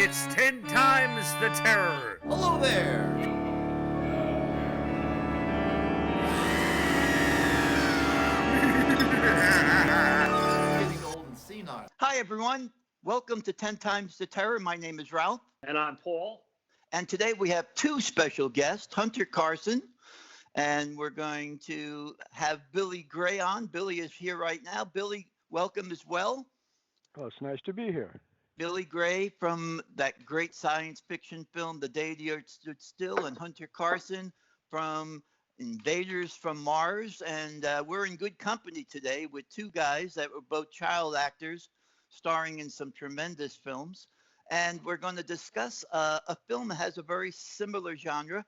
It's 10 times the terror. Hello there. Getting old and senile. Hi, everyone. Welcome to 10 Times the Terror. My name is Ralph. And I'm Paul. And today we have two special guests, Hunter Carson, and we're going to have Billy Gray on. Billy is here right now. Billy, welcome as well. Oh, it's nice to be here. Billy Gray from that great science fiction film, The Day the Earth Stood Still, and Hunter Carson from Invaders from Mars. And we're in good company today with two guys that were both child actors starring in some tremendous films. And we're going to discuss a film that has a very similar genre,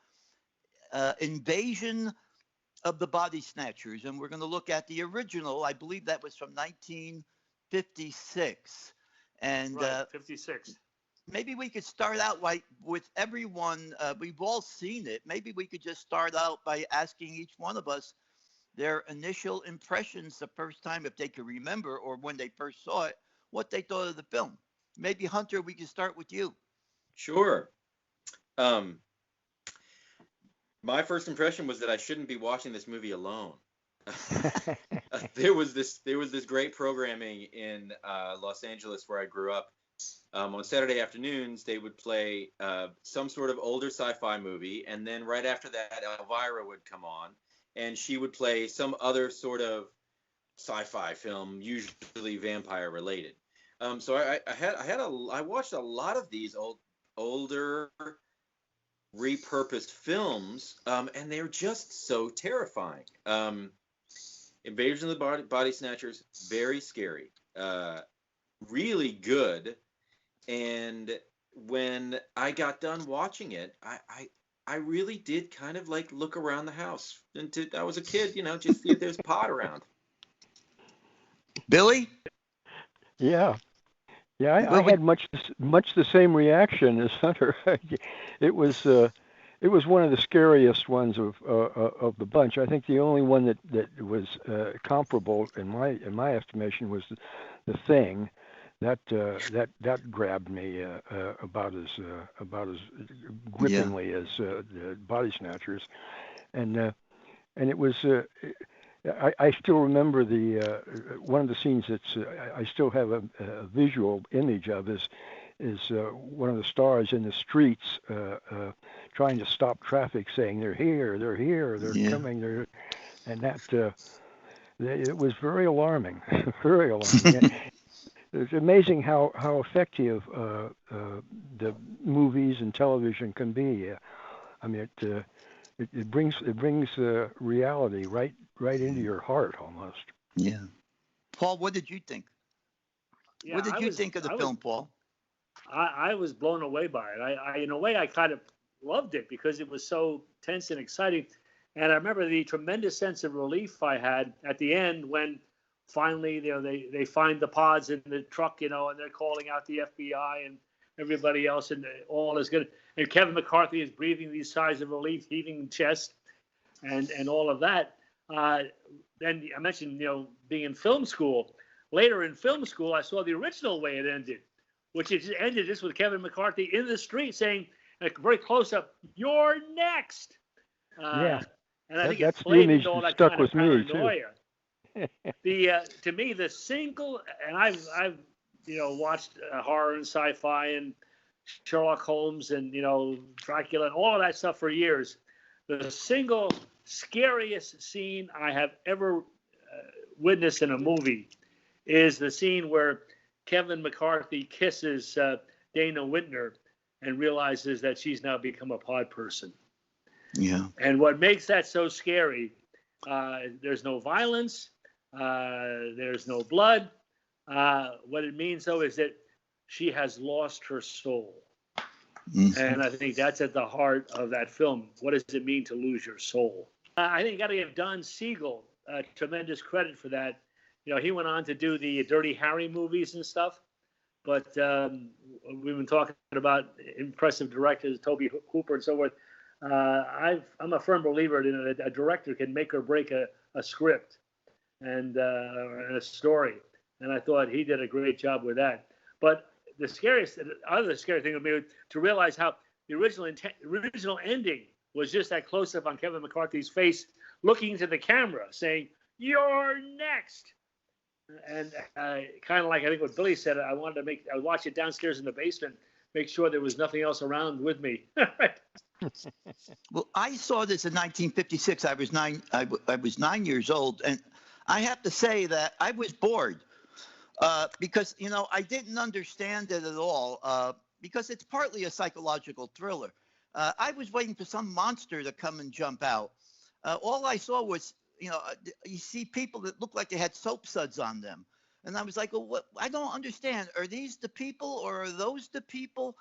Invasion of the Body Snatchers. And we're going to look at the original. I believe that was from 1956. And right, 56. Maybe we could start out with everyone. We've all seen it. Maybe we could just start out by asking each one of us their initial impressions the first time, if they could remember, or when they first saw it, what they thought of the film. Maybe, Hunter, we can start with you. Sure. My first impression was that I shouldn't be watching this movie alone. There was this great programming in Los Angeles where I grew up. On Saturday afternoons, they would play some sort of older sci-fi movie, and then right after that, Elvira would come on, and she would play some other sort of sci-fi film, usually vampire related. So I watched a lot of these older repurposed films, and they're just so terrifying. Invasion of the Body Snatchers, very scary, really good. And when I got done watching it, I really did kind of like look around the house. And I was a kid, just see if there's pot around. Billy? Yeah, I had much the same reaction as Hunter. It was one of the scariest ones of the bunch. I think the only one that was comparable in my estimation was the Thing. That grabbed me about as grippingly as the Body Snatchers, and it was. I still remember one of the scenes that's I still have a visual image of is one of the stars in the streets trying to stop traffic, saying they're here, they're coming, and that it was very alarming, very alarming. It's amazing how effective the movies and television can be. I mean, it brings reality right into your heart almost. Yeah. Paul, what did you think? Yeah, what did you think of the film, Paul? I was blown away by it. I in a way, I kind of loved it because it was so tense and exciting. And I remember the tremendous sense of relief I had at the end when finally, they find the pods in the truck, and they're calling out the FBI and everybody else, and all is good. And Kevin McCarthy is breathing these sighs of relief, heaving chest, and all of that. Then I mentioned, being in film school. Later in film school, I saw the original way it ended, which it ended just with Kevin McCarthy in the street saying, like, very close up, "You're next." Yeah. And I think that's it played the image into all that stuck kind with of me paranoia. too. To me, the single, and I've watched horror and sci-fi and Sherlock Holmes and Dracula and all of that stuff for years. The single scariest scene I have ever witnessed in a movie is the scene where Kevin McCarthy kisses Dana Whitner and realizes that she's now become a pod person. Yeah. And what makes that so scary, there's no violence. There's no blood. What it means, though, is that she has lost her soul. Mm-hmm. And I think that's at the heart of that film. What does it mean to lose your soul? I think you got to give Don Siegel tremendous credit for that. He went on to do the Dirty Harry movies and stuff. But we've been talking about impressive directors, Tobe Hooper and so forth. I'm a firm believer that a director can make or break a script and a story. And I thought he did a great job with that. But the scariest, other scary thing would be to realize how the original ending was just that close up on Kevin McCarthy's face, looking into the camera, saying, "You're next." And kind of like I think what Billy said, I watch it downstairs in the basement, make sure there was nothing else around with me. Well, I saw this in 1956. I was nine. I was 9 years old, and I have to say that I was bored because I didn't understand it at all because it's partly a psychological thriller. I was waiting for some monster to come and jump out. All I saw was you see people that look like they had soap suds on them, and I was like, well, what? I don't understand. Are these the people or are those the people?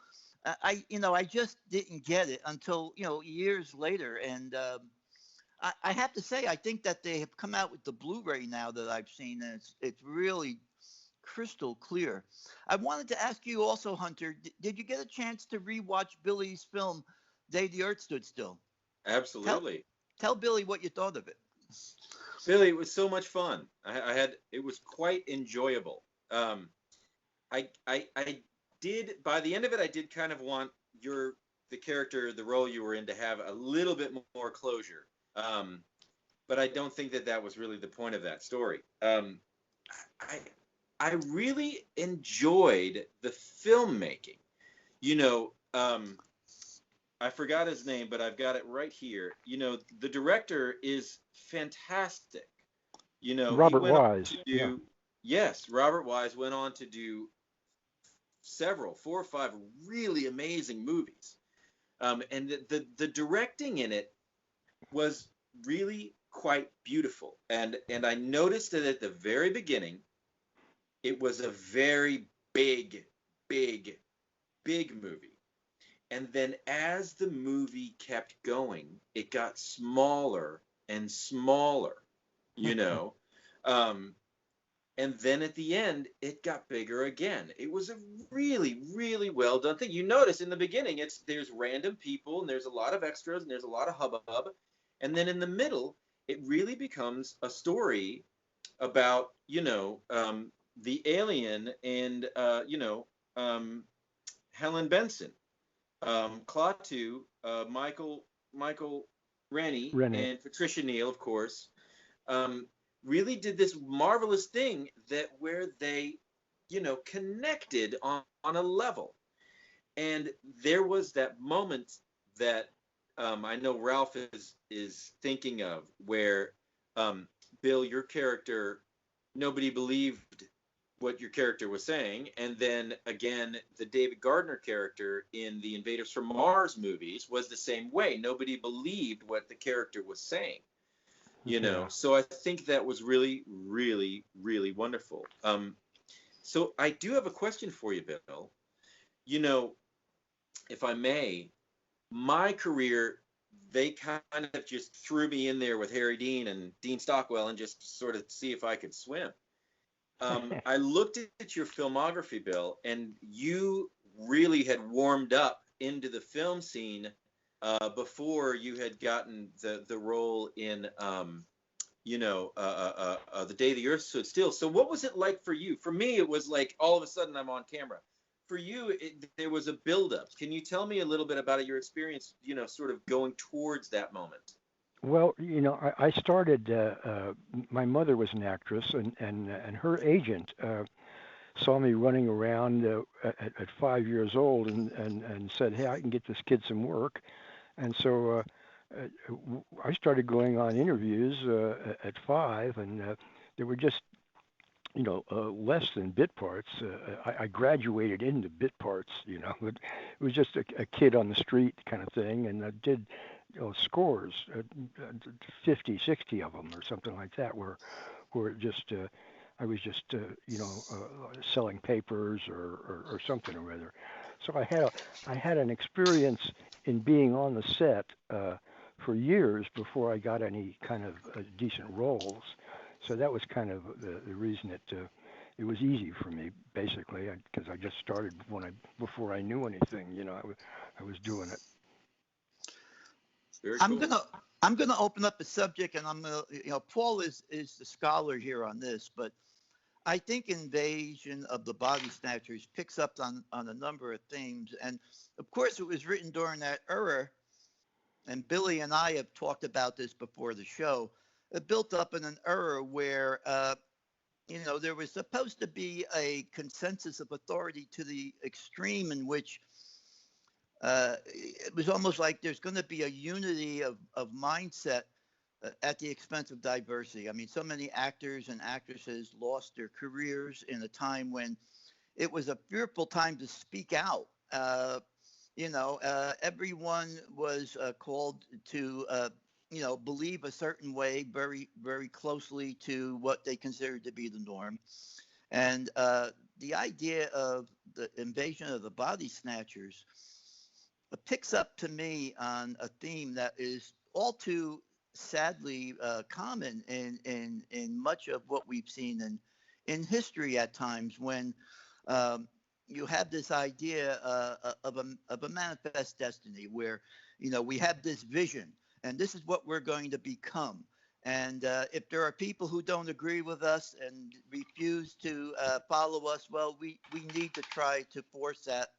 I just didn't get it until years later, and I have to say I think that they have come out with the Blu-ray now that I've seen, and it's really crystal clear. I wanted to ask you also, Hunter, did you get a chance to rewatch Billy's film, Day the Earth Stood Still? Absolutely. Tell Billy what you thought of it. Billy, it was so much fun. It was quite enjoyable. I did, by the end of it, I did kind of want the character, the role you were in, to have a little bit more closure. But I don't think that was really the point of that story. I really enjoyed the filmmaking. I forgot his name, but I've got it right here. The director is fantastic. Robert Wise. Yes, Robert Wise went on to do 4 or 5 really amazing movies. And the directing in it was really quite beautiful. And I noticed that at the very beginning, it was a very big movie. And then as the movie kept going, it got smaller and smaller, and then at the end, it got bigger again. It was a really, really well done thing. You notice in the beginning, there's random people, and there's a lot of extras, and there's a lot of hubbub. And then in the middle, it really becomes a story about, the alien and, Helen Benson. Klaatu, Michael Rennie, and Patricia Neal, of course, really did this marvelous thing where they, connected on a level. And there was that moment that I know Ralph is thinking of where, Bill, your character, nobody believed what your character was saying, and then again the David Gardner character in the Invaders from Mars movies was the same way. Nobody believed what the character was saying, so I think that was really, really, really wonderful. So I do have a question for you, Bill. If I may, my career, they kind of just threw me in there with Harry Dean and Dean Stockwell and just sort of see if I could swim. I looked at your filmography, Bill, and you really had warmed up into the film scene before you had gotten the role in, The Day the Earth Stood Still. So what was it like for you? For me, it was like all of a sudden I'm on camera. For you, there was a buildup. Can you tell me a little bit about your experience, sort of going towards that moment? Well, I started. My mother was an actress, and her agent saw me running around at 5 years old, and said, "Hey, I can get this kid some work." And so I started going on interviews at 5, and they were just less than bit parts. I graduated into bit parts. It was just a kid on the street kind of thing, and I did. Scores, 50, 60 of them or something like that, where just I was just selling papers or something or other. So I had an experience in being on the set for years before I got any kind of decent roles. So that was kind of the reason it was easy for me, basically, because I just started before I knew anything. I was doing it. Very cool. I'm gonna open up a subject, and I'm gonna, Paul is the scholar here on this, but I think Invasion of the Body Snatchers picks up on a number of themes. And of course, it was written during that era. And Billy and I have talked about this before the show. It built up in an era where, there was supposed to be a consensus of authority to the extreme in which it was almost like there's going to be a unity of mindset at the expense of diversity. I mean, so many actors and actresses lost their careers in a time when it was a fearful time to speak out. Everyone was called to, believe a certain way very, very closely to what they considered to be the norm. And the idea of the invasion of the body snatchers picks up to me on a theme that is all too sadly common in much of what we've seen in history at times when you have this idea of a manifest destiny where, we have this vision and this is what we're going to become. And if there are people who don't agree with us and refuse to follow us, well, we need to try to force that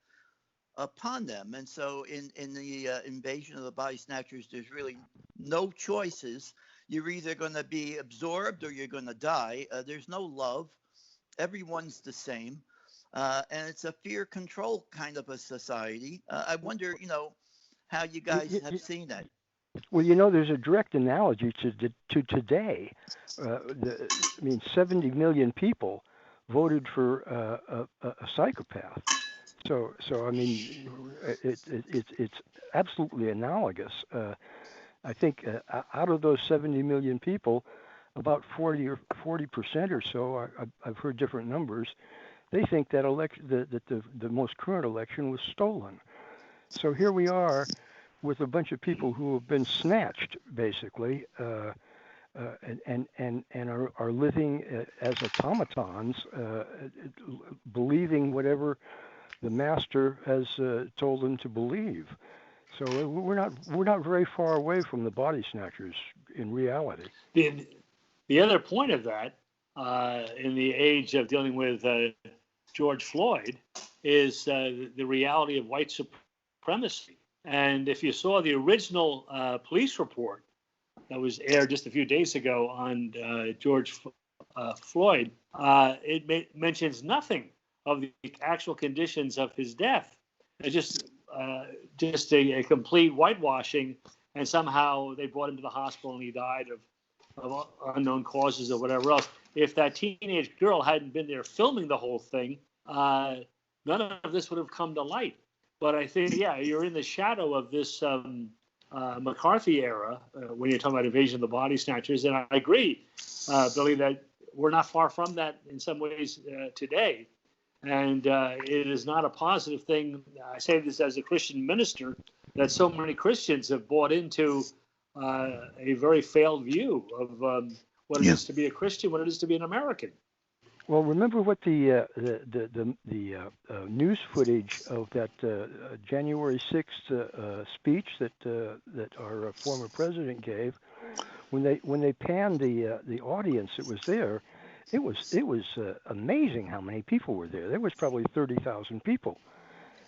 upon them. And so in the invasion of the body snatchers, there's really no choices. You're either going to be absorbed or you're going to die. There's no love. Everyone's the same. And it's a fear control kind of a society. I wonder, how you guys have seen that. Well, there's a direct analogy to today. 70 million people voted for a psychopath. So I mean, it's absolutely analogous. I think out of those 70 million people, about 40% or so, I've heard different numbers. They think that the most current election was stolen. So here we are with a bunch of people who have been snatched, basically, and are living as automatons, believing whatever the master has told them to believe. So we're not very far away from the body snatchers in reality. The other point of that, in the age of dealing with George Floyd, is the reality of white supremacy. And if you saw the original police report that was aired just a few days ago on George Floyd, it mentions nothing of the actual conditions of his death. It's just a complete whitewashing, and somehow they brought him to the hospital and he died of unknown causes or whatever else. If that teenage girl hadn't been there filming the whole thing, none of this would have come to light. But I think, you're in the shadow of this McCarthy era when you're talking about invasion of the body snatchers. And I agree, Billy, that we're not far from that in some ways today. And it is not a positive thing. I say this as a Christian minister, that so many Christians have bought into a very failed view of what it is to be a Christian, what it is to be an American. Well, remember what the news footage of that January 6th speech that our former president gave, when they panned the audience that was there, it was amazing how many people were there. There was probably 30,000 people,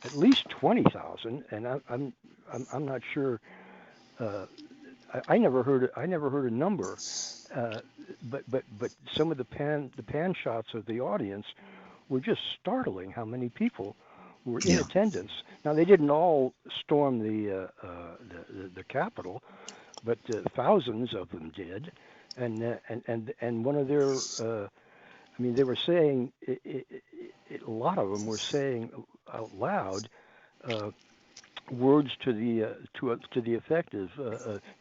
at least 20,000, and I'm not sure. I never heard a number, but some of the pan shots of the audience were just startling. How many people were in attendance? Now they didn't all storm the Capitol, but thousands of them did, and one of their, they were saying a lot of them were saying out loud. Words to the effect of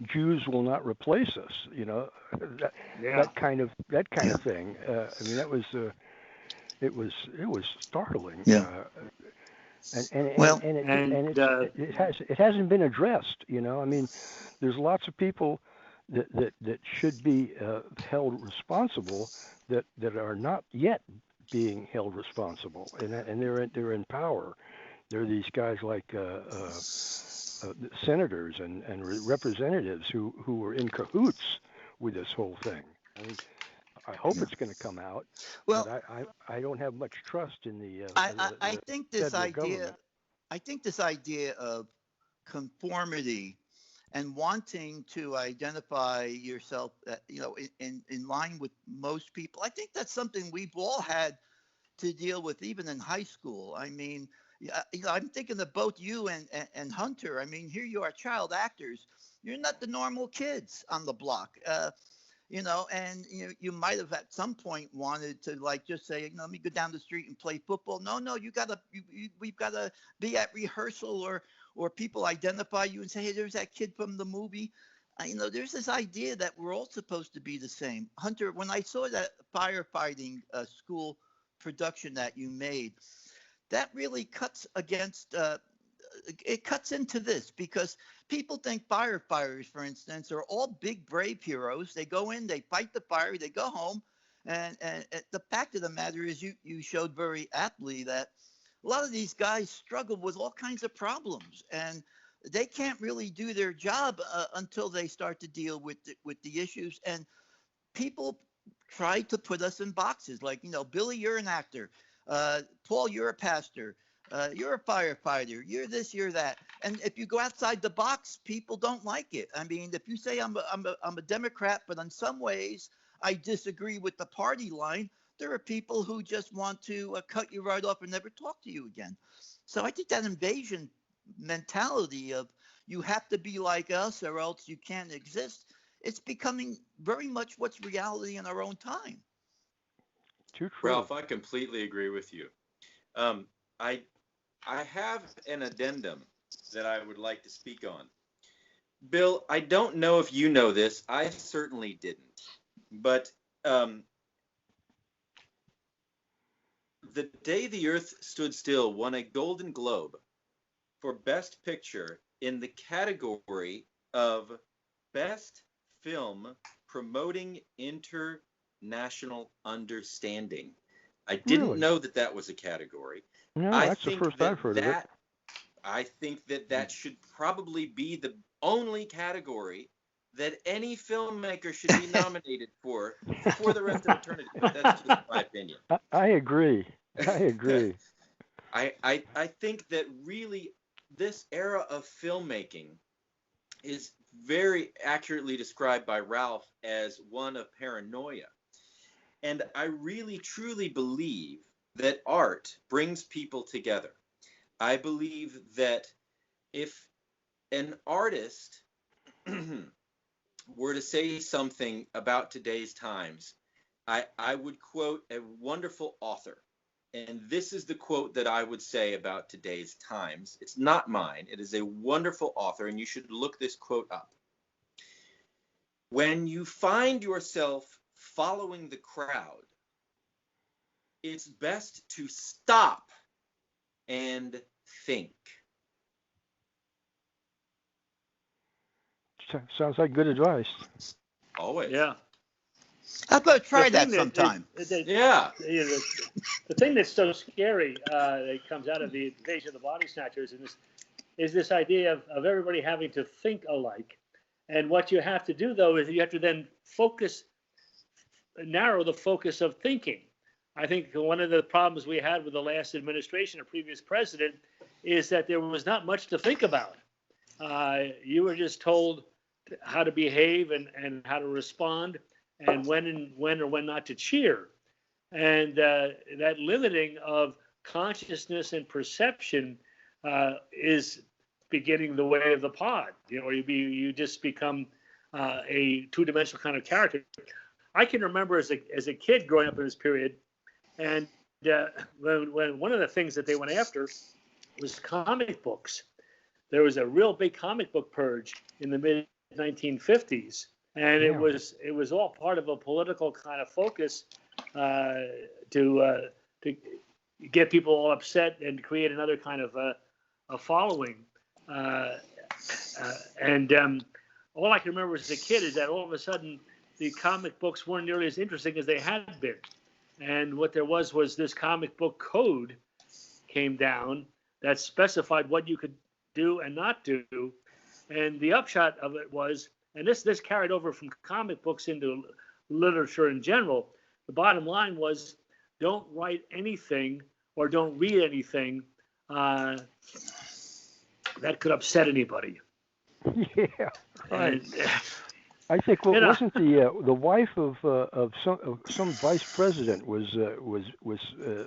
Jews will not replace us, that kind of thing. It was startling. It hasn't been addressed. There's lots of people that should be held responsible that are not yet being held responsible, and they're in power. There are these guys like senators and representatives who were in cahoots with this whole thing. I hope it's going to come out, Well, but I don't have much trust in I the think this federal idea, government. I think this idea of conformity and wanting to identify yourself, in line with most people. I think that's something we've all had to deal with, even in high school. I mean, I'm thinking of both you and Hunter. I mean, here you are, child actors. You're not the normal kids on the block. And you might have at some point wanted to like just say, let me go down the street and play football. No, we've gotta be at rehearsal, or people identify you and say, hey, there's that kid from the movie. There's this idea that we're all supposed to be the same. Hunter, when I saw that firefighting school production that you made, that really cuts against it cuts into this, because people think firefighters, for instance, are all big brave heroes. They go in, they fight the fire, they go home, and the fact of the matter is, you showed very aptly that a lot of these guys struggle with all kinds of problems, and they can't really do their job until they start to deal with the issues. And people try to put us in boxes, like, Billy, you're an actor, Paul, you're a pastor, you're a firefighter, you're this, you're that. And if you go outside the box, people don't like it. I mean, if you say I'm a Democrat, but in some ways I disagree with the party line, there are people who just want to cut you right off and never talk to you again. So I think that invasion mentality of you have to be like us or else you can't exist, it's becoming very much what's reality in our own time. Too true. Ralph, I completely agree with you. I have an addendum that I would like to speak on. Bill, I don't know if you know this. I certainly didn't. But The Day the Earth Stood Still won a Golden Globe for Best Picture in the category of Best Film Promoting International Understanding. I didn't Really? know that was a category. No, I that's the think first that I've heard of it. I think that should probably be the only category that any filmmaker should be nominated for the rest of eternity. But that's just my opinion. I agree. I agree. I think that really this era of filmmaking is very accurately described by Ralph as one of paranoia. And I really, truly believe that art brings people together. I believe that if an artist were to say something about today's times, I would quote a wonderful author. And this is the quote that I would say about today's times. It's not mine. It is a wonderful author, and you should look this quote up. When you find yourself following the crowd, it's best to stop and think. Sounds like good advice. Always. Yeah. I'm going to try The that thing sometime. Yeah. The thing that's so scary that comes out of the invasion of the Body Snatchers is this idea of everybody having to think alike. And what you have to do, though, is you have to then narrow the focus of thinking. I think one of the problems we had with the last administration or previous president is that there was not much to think about. You were just told how to behave and how to respond, and when or when not to cheer. And that limiting of consciousness and perception is beginning the way of the pod. You just become a two-dimensional kind of character. I can remember as a kid growing up in this period, and when one of the things that they went after was comic books. There was a real big comic book purge in the mid 1950s, and it was all part of a political kind of focus to get people all upset and create another kind of a following. All I can remember as a kid is that all of a sudden the comic books weren't nearly as interesting as they had been, and what there was this comic book code came down that specified what you could do and not do. And the upshot of it was, and this carried over from comic books into literature in general. The bottom line was, don't write anything or don't read anything that could upset anybody. Yeah, right. And, I think wasn't the wife of some vice president was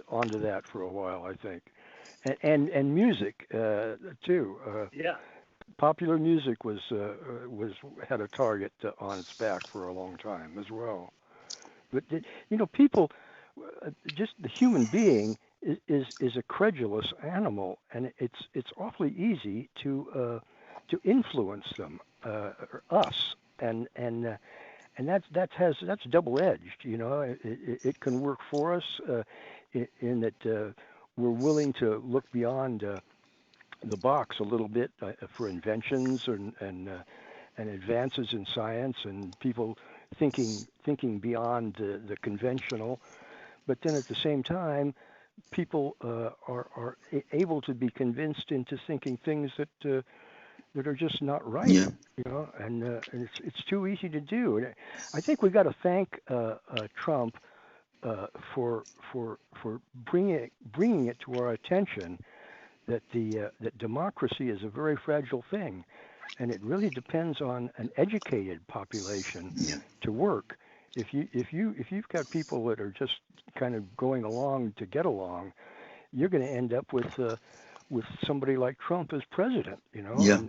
onto that for a while, I think, and music too. yeah. Popular music was had a target on its back for a long time as well. But people, just the human being is a credulous animal, and it's awfully easy to influence them, or us, and that's double edged. It can work for us in that we're willing to look beyond the box a little bit for inventions and advances in science and people thinking beyond the conventional. But then at the same time, people are able to be convinced into thinking things that are just not right. Yeah. And it's too easy to do. And I think we got to thank Trump for bringing it to our attention that that democracy is a very fragile thing, and it really depends on an educated population to work. If you've got people that are just kind of going along to get along, you're going to end up with somebody like Trump as president. Yeah.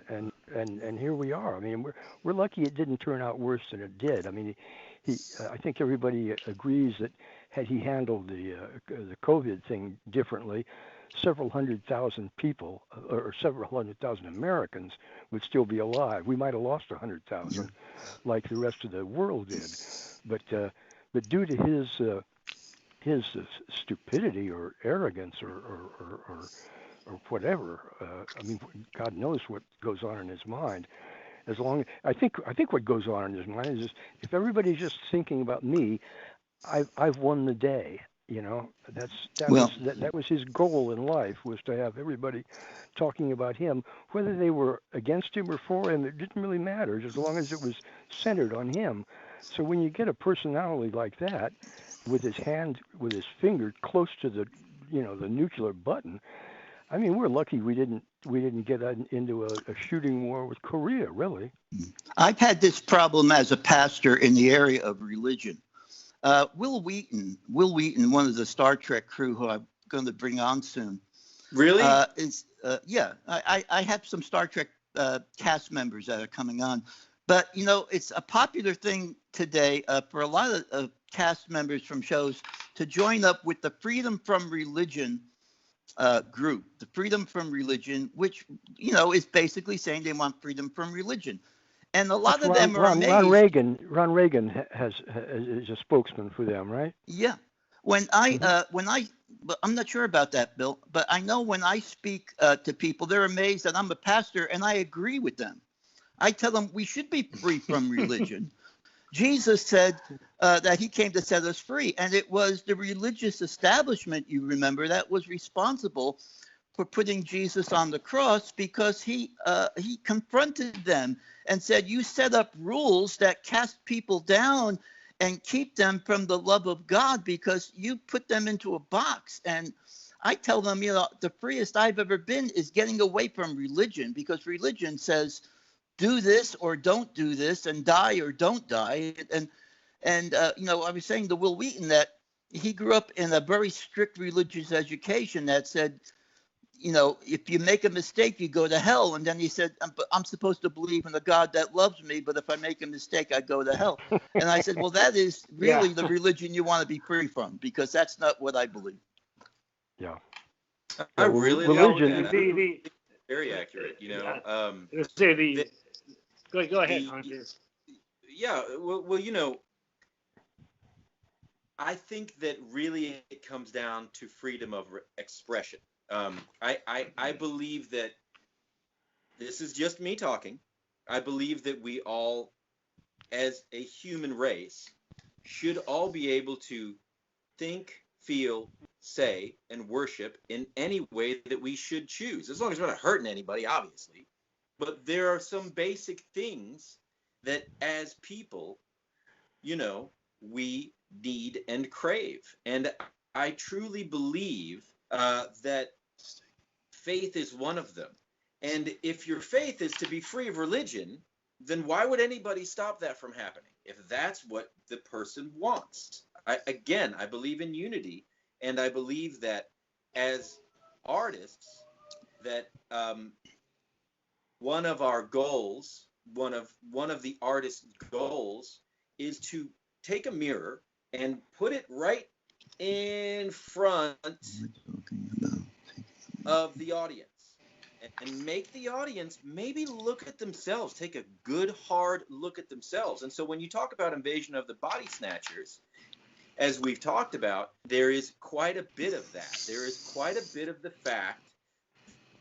And here we are. I mean, we're lucky it didn't turn out worse than it did. I mean, I think everybody agrees that had he handled the COVID thing differently, several hundred thousand people or several hundred thousand Americans would still be alive. We might have lost 100,000 like the rest of the world did. But due to his stupidity or arrogance or whatever, I mean, God knows what goes on in his mind. I think what goes on in his mind is if everybody's just thinking about me, I've won the day. That was his goal in life, was to have everybody talking about him, whether they were against him or for him. It didn't really matter, as long as it was centered on him. So when you get a personality like that, with his finger close to the nuclear button, I mean, we're lucky we didn't get into a shooting war with Korea, really. I've had this problem as a pastor in the area of religion. Will Wheaton, one of the Star Trek crew who I'm going to bring on soon. Really? I have some Star Trek cast members that are coming on. But, it's a popular thing today for a lot of cast members from shows to join up with the Freedom from Religion group. The Freedom from Religion, which, is basically saying they want freedom from religion. And a lot of them are amazed. Ron Reagan is a spokesman for them, right? Yeah. When I'm not sure about that, Bill, but I know when I speak to people, they're amazed that I'm a pastor, and I agree with them. I tell them we should be free from religion. Jesus said that he came to set us free, and it was the religious establishment, you remember, that was responsible for putting Jesus on the cross, because he confronted them and said, you set up rules that cast people down and keep them from the love of God because you put them into a box. And I tell them, the freest I've ever been is getting away from religion, because religion says, do this or don't do this, and die or don't die. And I was saying to Will Wheaton that he grew up in a very strict religious education that said, if you make a mistake, you go to hell. And then he said, I'm supposed to believe in a God that loves me, but if I make a mistake, I go to hell. And I said, well, that is really the religion you want to be free from, because that's not what I believe. Yeah. I really religion. love that. Very accurate, Go ahead, Hunter. Yeah, well, I think that really it comes down to freedom of expression. I believe that this is just me talking. I believe that we all, as a human race, should all be able to think, feel, say, and worship in any way that we should choose, as long as we're not hurting anybody, obviously. But there are some basic things that, as people, we need and crave. And I truly believe that faith is one of them. And if your faith is to be free of religion, then why would anybody stop that from happening if that's what the person wants? I believe in unity, and I believe that as artists, that one of our goals, one of the artist's goals, is to take a mirror and put it right in front of the audience and make the audience maybe look at themselves, take a good hard look at themselves. And so when you talk about Invasion of the Body Snatchers, as we've talked about, there is quite a bit of that. There is quite a bit of the fact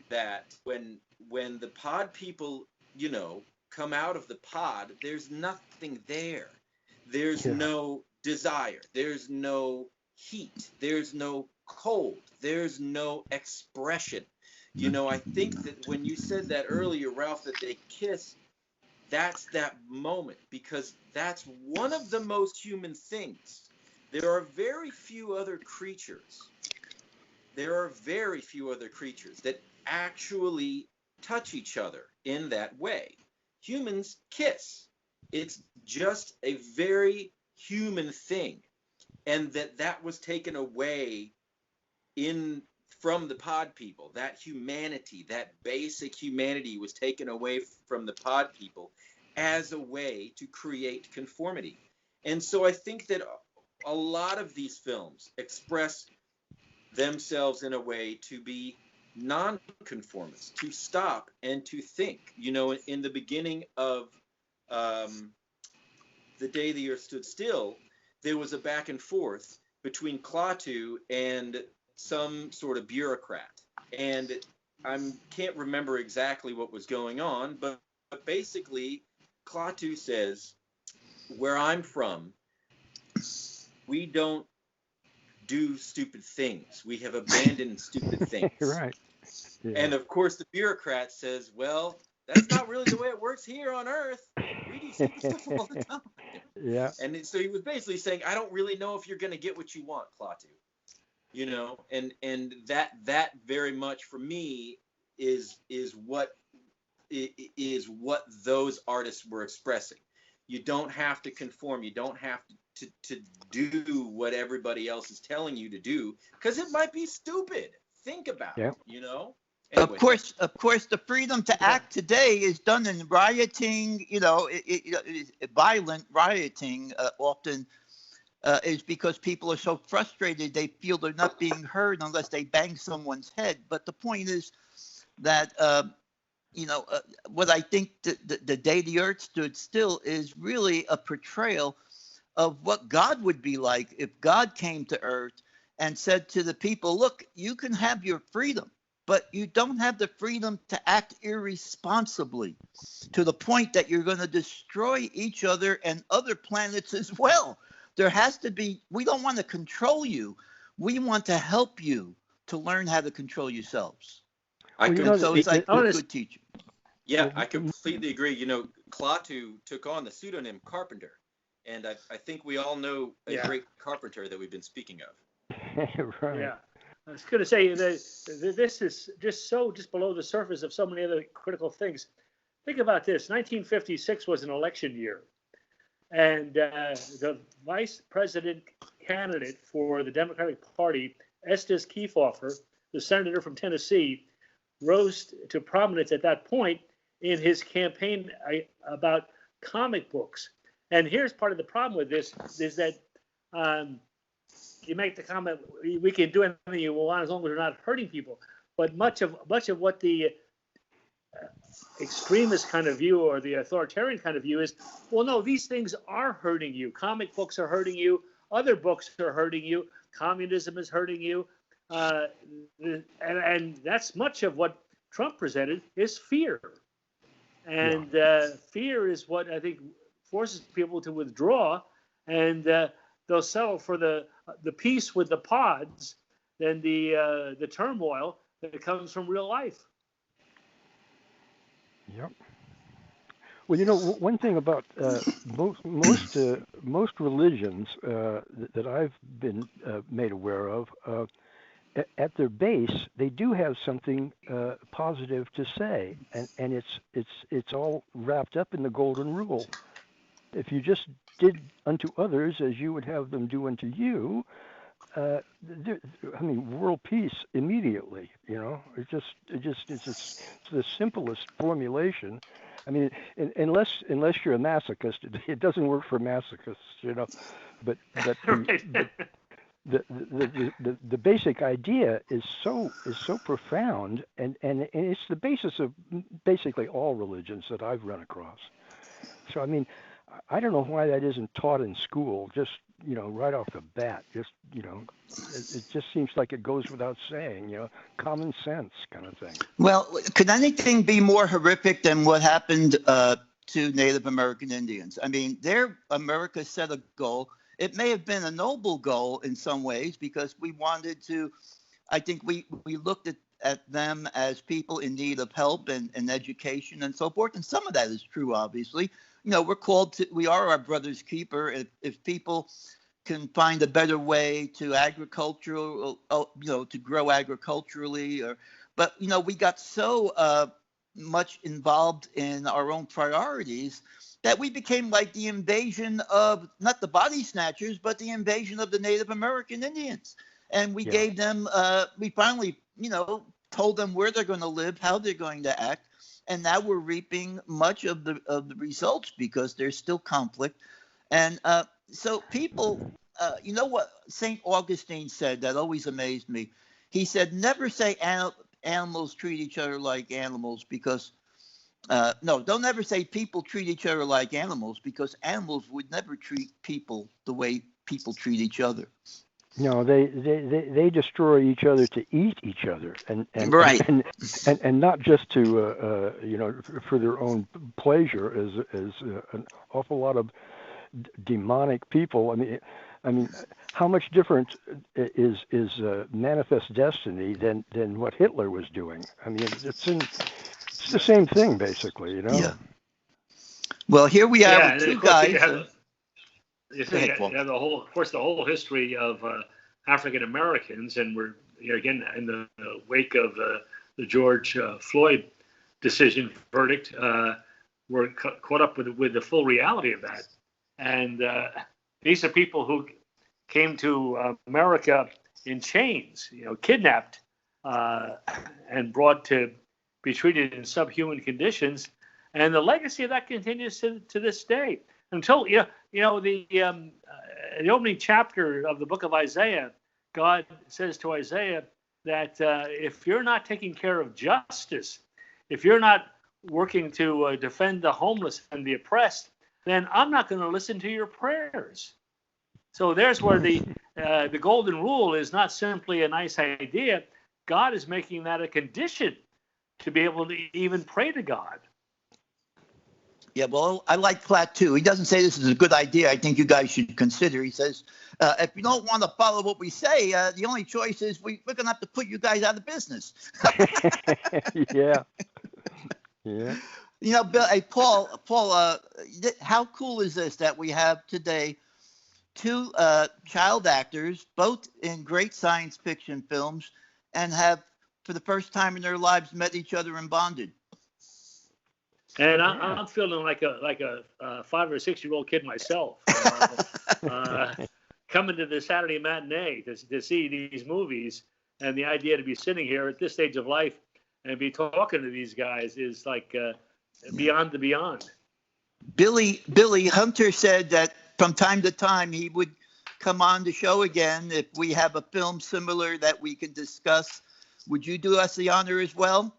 that when the pod people, come out of the pod, there's nothing there. There's no desire. There's no heat. There's no cold. There's no expression. I think that when you said that earlier, Ralph, that they kiss, that's that moment, because that's one of the most human things. There are very few other creatures. That actually touch each other in that way. Humans kiss. It's just a very human thing. And that was taken away from the pod people. That humanity, that basic humanity was taken away from the pod people as a way to create conformity. And so I think that a lot of these films express themselves in a way to be non-conformist, to stop and to think. In the beginning of The Day the Earth Stood Still, there was a back and forth between Klaatu and some sort of bureaucrat. And I can't remember exactly what was going on, but basically Klaatu says, where I'm from, we don't do stupid things. We have abandoned stupid things. Right. Yeah. And of course the bureaucrat says, well, that's not really the way it works here on Earth. We do stupid stuff all the time. Yeah. And so he was basically saying, I don't really know if you're going to get what you want, Klaatu. And that very much for me is what those artists were expressing. You don't have to conform. You don't have to do what everybody else is telling you to do, because it might be stupid. Think about it, Anyway. Of course, the freedom to act today is done in rioting. Violent rioting often is because people are so frustrated they feel they're not being heard unless they bang someone's head. But the point is that what I think the Day the Earth Stood Still is really a portrayal of what God would be like if God came to Earth and said to the people, look, you can have your freedom, but you don't have the freedom to act irresponsibly to the point that you're going to destroy each other and other planets as well. There has to be, we don't want to control you. We want to help you to learn how to control yourselves. So it's like a good teacher. Yeah, I completely agree. Klaatu took on the pseudonym Carpenter. And I think we all know a great carpenter that we've been speaking of. Right. Yeah. I was going to say this is just below the surface of so many other critical things. Think about this. 1956 was an election year. And the vice president candidate for the Democratic Party, Estes Kefauver, the senator from Tennessee, rose to prominence at that point in his campaign about comic books. And here's part of the problem with this is that you make the comment, we can do anything you want as long as we're not hurting people. But much of what the extremist kind of view or the authoritarian kind of view is, well, no, these things are hurting you. Comic books are hurting you. Other books are hurting you. Communism is hurting you. And that's much of what Trump presented is fear. And fear is what I think forces people to withdraw, and they'll settle for the peace with the pods than the turmoil that comes from real life. Yep. Well, one thing about most religions that I've been made aware of, at their base, they do have something positive to say, and it's all wrapped up in the golden rule. If you just did unto others as you would have them do unto you, I mean, world peace immediately. It's the simplest formulation. I mean, unless you're a masochist, it doesn't work for masochists. But Right. the basic idea is so profound, and it's the basis of basically all religions that I've run across. So I mean, I don't know why that isn't taught in school, just right off the bat. Just it just seems like it goes without saying. Common sense kind of thing. Well, could anything be more horrific than what happened to Native American Indians? I mean, America set a goal. It may have been a noble goal in some ways because we wanted to. I think we looked at them as people in need of help and education and so forth, and some of that is true, obviously. We are our brother's keeper. If people can find a better way to to grow agriculturally, but we got so much involved in our own priorities that we became like the invasion of not the Body Snatchers, but the invasion of the Native American Indians. And we gave them, we finally, told them where they're going to live, how they're going to act. And now we're reaping much of the results because there's still conflict. And so people, what St. Augustine said that always amazed me. He said, never say animals treat each other like animals because, don't ever say people treat each other like animals because animals would never treat people the way people treat each other. No, they destroy each other to eat each other, and right, and not just to for their own pleasure, as an awful lot of demonic people. I mean, how much different is Manifest Destiny than what Hitler was doing? I mean, it's the same thing basically, Yeah. Well, here we are with two guys. The whole history of African Americans, and we're again in the wake of the George Floyd decision verdict. We're caught up with the full reality of that, and these are people who came to America in chains, kidnapped and brought to be treated in subhuman conditions, and the legacy of that continues to this day. Until the opening chapter of the book of Isaiah, God says to Isaiah that if you're not taking care of justice, if you're not working to defend the homeless and the oppressed, then I'm not going to listen to your prayers. So there's where the golden rule is not simply a nice idea. God is making that a condition to be able to even pray to God. Yeah, well, I like Platt too. He doesn't say this is a good idea. I think you guys should consider. He says, if you don't want to follow what we say, the only choice is we're going to have to put you guys out of business. Yeah. Bill, hey, Paul, how cool is this that we have today two child actors, both in great science fiction films, and have, for the first time in their lives, met each other and bonded. And I'm feeling like a 5 or 6 year old kid myself, coming to the Saturday matinee to see these movies, and the idea to be sitting here at this stage of life and be talking to these guys is like beyond the beyond. Billy Hunter said that from time to time he would come on the show again if we have a film similar that we can discuss. Would you do us the honor as well?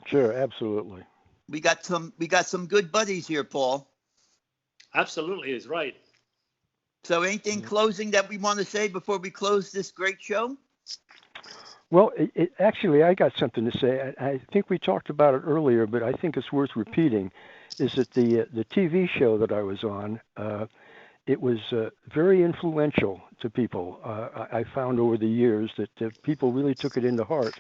Sure, absolutely. We got some good buddies here, Paul. Absolutely is right. So anything closing that we want to say before we close this great show? Well, actually, I got something to say. I think we talked about it earlier, but I think it's worth repeating, is that the TV show that I was on, it was very influential to people. I found over the years that people really took it into heart.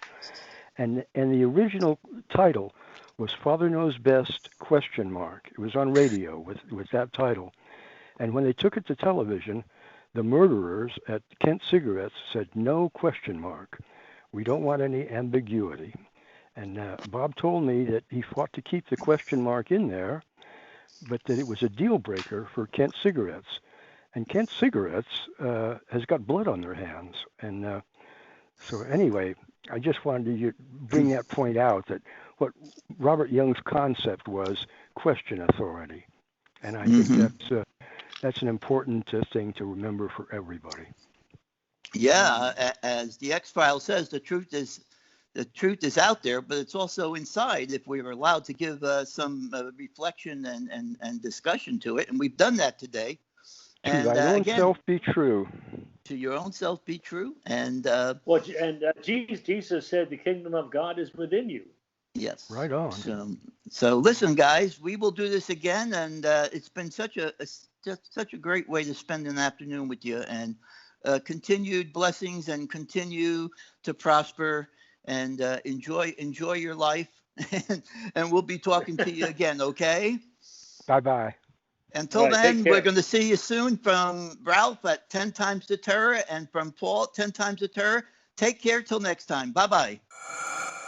And the original title was Father Knows Best ? It was on radio with that title. And when they took it to television, the murderers at Kent Cigarettes said, no ? We don't want any ambiguity. And Bob told me that he fought to keep the question mark in there, but that it was a deal breaker for Kent Cigarettes. And Kent Cigarettes has got blood on their hands. And so anyway, I just wanted to bring that point out, that what Robert Young's concept was question authority. And I think that's an important thing to remember for everybody. Yeah, as the X-Files says, the truth is out there, but it's also inside if we were allowed to give some reflection and discussion to it. And we've done that today. And to thy own self be true. To your own self be true. And Jesus said the kingdom of God is within you. Yes. Right on. So listen, guys, we will do this again. And it's been such a great way to spend an afternoon with you. And continued blessings, and continue to prosper, and enjoy your life. And we'll be talking to you again, okay? Bye-bye. Until then, we're going to see you soon from Ralph at 10 Times the Terror, and from Paul at 10 Times the Terror. Take care till next time. Bye-bye.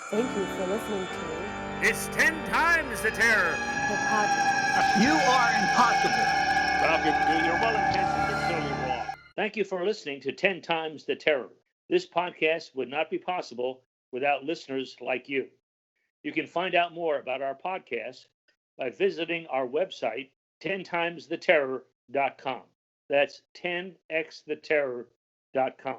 Thank you for listening to It's 10 Times the Terror. the podcast. You are impossible. Ralph, you're well-intentioned, but clearly wrong. Thank you for listening to 10 Times the Terror. This podcast would not be possible without listeners like you. You can find out more about our podcast by visiting our website, 10timestheterror.com. That's 10xtheterror.com.